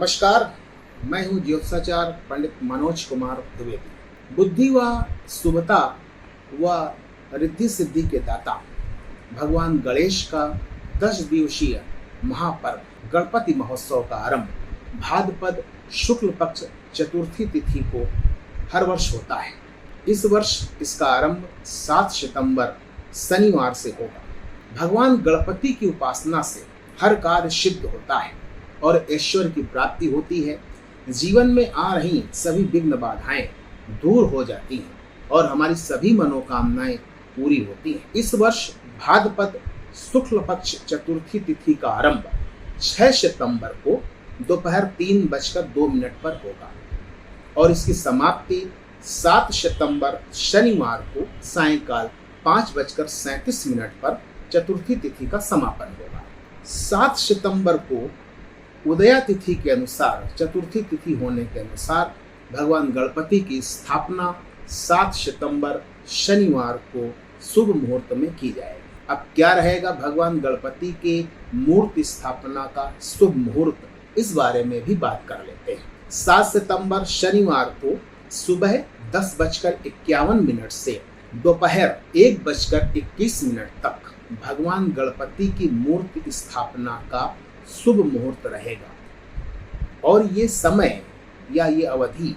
नमस्कार, मैं हूँ ज्योतिषाचार्य पंडित मनोज कुमार द्विवेदी। बुद्धि व शुभता व रिद्धि सिद्धि के दाता भगवान गणेश का 10 दिवसीय महापर्व गणपति महोत्सव का आरंभ भाद्रपद शुक्ल पक्ष चतुर्थी तिथि को हर वर्ष होता है। इस वर्ष इसका आरंभ 7 सितंबर शनिवार से होगा। भगवान गणपति की उपासना से हर कार्य सिद्ध होता है और ऐश्वर्य की प्राप्ति होती है। जीवन में आ रही सभी विघ्न बाधाएं दूर हो जाती हैं और हमारी सभी मनोकामनाएं पूरी होती हैं। इस वर्ष भाद्रपद शुक्ल पक्ष चतुर्थी तिथि का आरंभ 6 सितंबर को दोपहर 3:02 पर होगा और इसकी समाप्ति 7 सितंबर शनिवार को सायंकाल 5:37 पर चतुर्थी तिथि का समापन होगा। 7 सितंबर को उदया तिथि के अनुसार चतुर्थी तिथि होने के अनुसार भगवान गणपति की स्थापना 7 सितंबर शनिवार को शुभ मुहूर्त में की जाएगी। अब क्या रहेगा भगवान गणपति के मूर्ति स्थापना का शुभ मुहूर्त, इस बारे में भी बात कर लेते हैं। 7 सितंबर शनिवार को सुबह 10:51 से दोपहर 1:21 तक भगवान गणपति की मूर्ति स्थापना का शुभ मुहूर्त रहेगा और ये समय या ये अवधि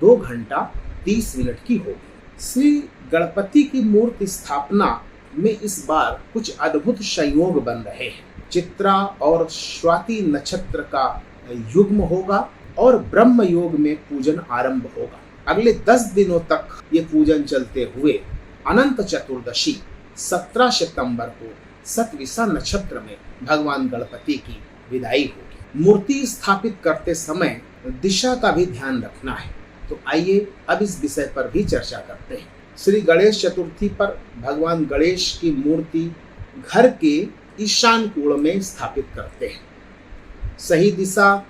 2 घंटा 30 मिनट की होगी। श्री गणपति की मूर्ति स्थापना में इस बार कुछ अद्भुत संयोग बन रहे हैं। चित्रा और स्वाति नक्षत्र का युग्म होगा और ब्रह्म योग में पूजन आरंभ होगा। अगले 10 दिनों तक ये पूजन चलते हुए अनंत चतुर्दशी 17 सितंबर को सतविसा नक्षत्र में भगवान गणपति की विदाई होगी। मूर्ति स्थापित करते समय दिशा का भी ध्यान रखना है, तो आइए अब इस विषय पर भी चर्चा करते हैं। श्री गणेश चतुर्थी पर भगवान गणेश की मूर्ति घर के ईशान कोण में स्थापित करते हैं। सही दिशा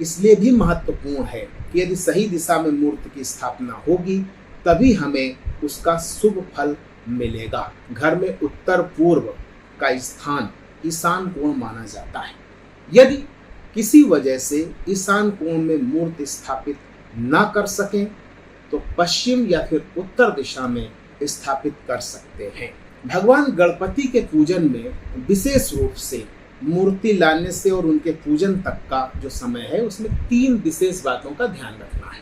इसलिए भी महत्वपूर्ण है कि यदि सही दिशा में मूर्ति की स्थापना होगी तभी हमें उसका शुभ फल मिलेगा। घर में उत्तर पूर्व का स्थान ईशान कोण माना जाता है। यदि किसी वजह से ईशान कोण में मूर्ति स्थापित ना कर सकें तो पश्चिम या फिर उत्तर दिशा में स्थापित कर सकते हैं। भगवान गणपति के पूजन में विशेष रूप से मूर्ति लाने से और उनके पूजन तक का जो समय है उसमें 3 विशेष बातों का ध्यान रखना है।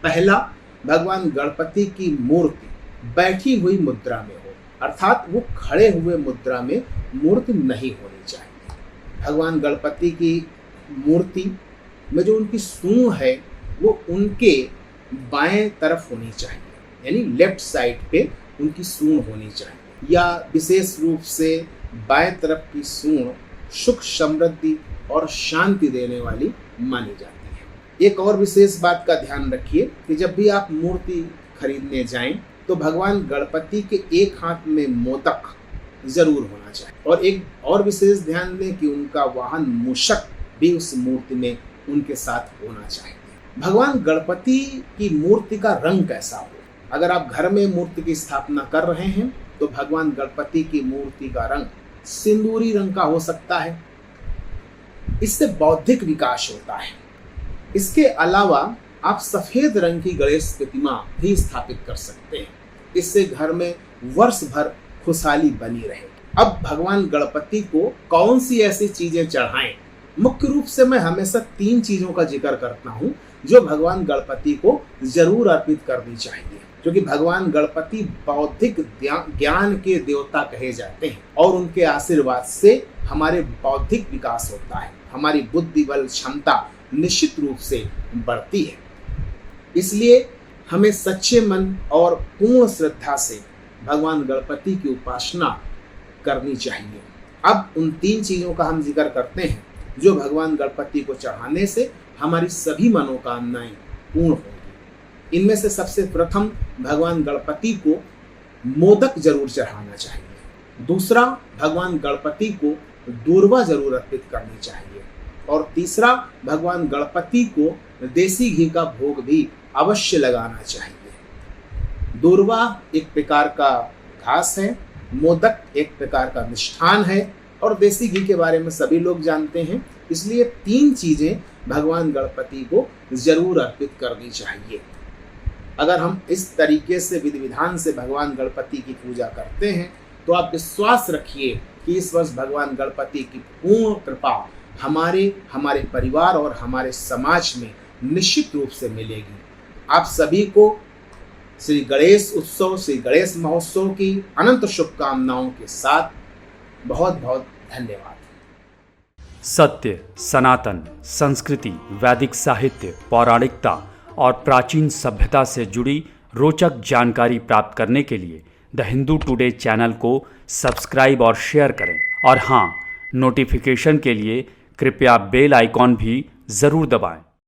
पहला, भगवान गणपति की मूर्ति बैठी हुई मुद्रा में हो, अर्थात वो खड़े हुए मुद्रा में मूर्ति नहीं होनी चाहिए। भगवान गणपति की मूर्ति में जो उनकी सूंड है वो उनके बाएं तरफ होनी चाहिए, यानी लेफ्ट साइड पे उनकी सूंड होनी चाहिए, या विशेष रूप से बाएं तरफ की सूंड सुख समृद्धि और शांति देने वाली मानी जाती है। एक और विशेष बात का ध्यान रखिए कि जब भी आप मूर्ति खरीदने जाएं तो भगवान गणपति के एक हाथ में मोदक जरूर होना चाहिए और एक और विशेष ध्यान दें कि उनका वाहन मूषक भी उस मूर्ति में उनके साथ होना चाहिए। भगवान गणपति की मूर्ति का रंग कैसा हो? अगर आप घर में मूर्ति की स्थापना कर रहे हैं तो भगवान गणपति की मूर्ति का रंग सिंदूरी रंग का हो सकता है। इससे बौद्धिक विकास होता है। इसके अलावा आप सफेद रंग की गणेश प्रतिमा भी स्थापित कर सकते हैं। इससे घर में वर्ष भर खुशहाली बनी रहे। अब भगवान गणपति को कौन सी ऐसी चीजें चढ़ाएं? मुख्य रूप से मैं हमेशा 3 चीजों का जिक्र करता हूं जो भगवान गणपति को जरूर अर्पित करनी चाहिए, क्योंकि भगवान गणपति बौद्धिक ज्ञान के देवता कहे जाते हैं और उनके आशीर्वाद से हमारे बौद्धिक विकास होता है, हमारी बुद्धि बल क्षमता निश्चित रूप से बढ़ती है। इसलिए हमें सच्चे मन और पूर्ण श्रद्धा से भगवान गणपति की उपासना करनी चाहिए। अब उन 3 चीज़ों का हम जिक्र करते हैं जो भगवान गणपति को चढ़ाने से हमारी सभी मनोकामनाएं पूर्ण होंगी। इनमें से सबसे प्रथम भगवान गणपति को मोदक जरूर चढ़ाना चाहिए। दूसरा, भगवान गणपति को दूर्वा जरूर अर्पित करनी चाहिए और तीसरा, भगवान गणपति को देसी घी का भोग भी अवश्य लगाना चाहिए। दूर्वा एक प्रकार का घास है, मोदक एक प्रकार का मिष्ठान है और देसी घी के बारे में सभी लोग जानते हैं। इसलिए 3 चीजें भगवान गणपति को जरूर अर्पित करनी चाहिए। अगर हम इस तरीके से विधि विधान से भगवान गणपति की पूजा करते हैं तो आप विश्वास रखिए कि इस वर्ष भगवान गणपति की पूर्ण कृपा हमारे परिवार और हमारे समाज में निश्चित रूप से मिलेगी। आप सभी को श्री गणेश उत्सव, श्री गणेश महोत्सव की अनंत शुभकामनाओं के साथ बहुत बहुत धन्यवाद। सत्य, सनातन, संस्कृति, वैदिक साहित्य, पौराणिकता और प्राचीन सभ्यता से जुड़ी रोचक जानकारी प्राप्त करने के लिए द हिंदू टुडे चैनल को सब्सक्राइब और शेयर करें। और हाँ, नोटिफिकेशन के लिए कृपया बेल आइकॉन भी ज़रूर दबाएं।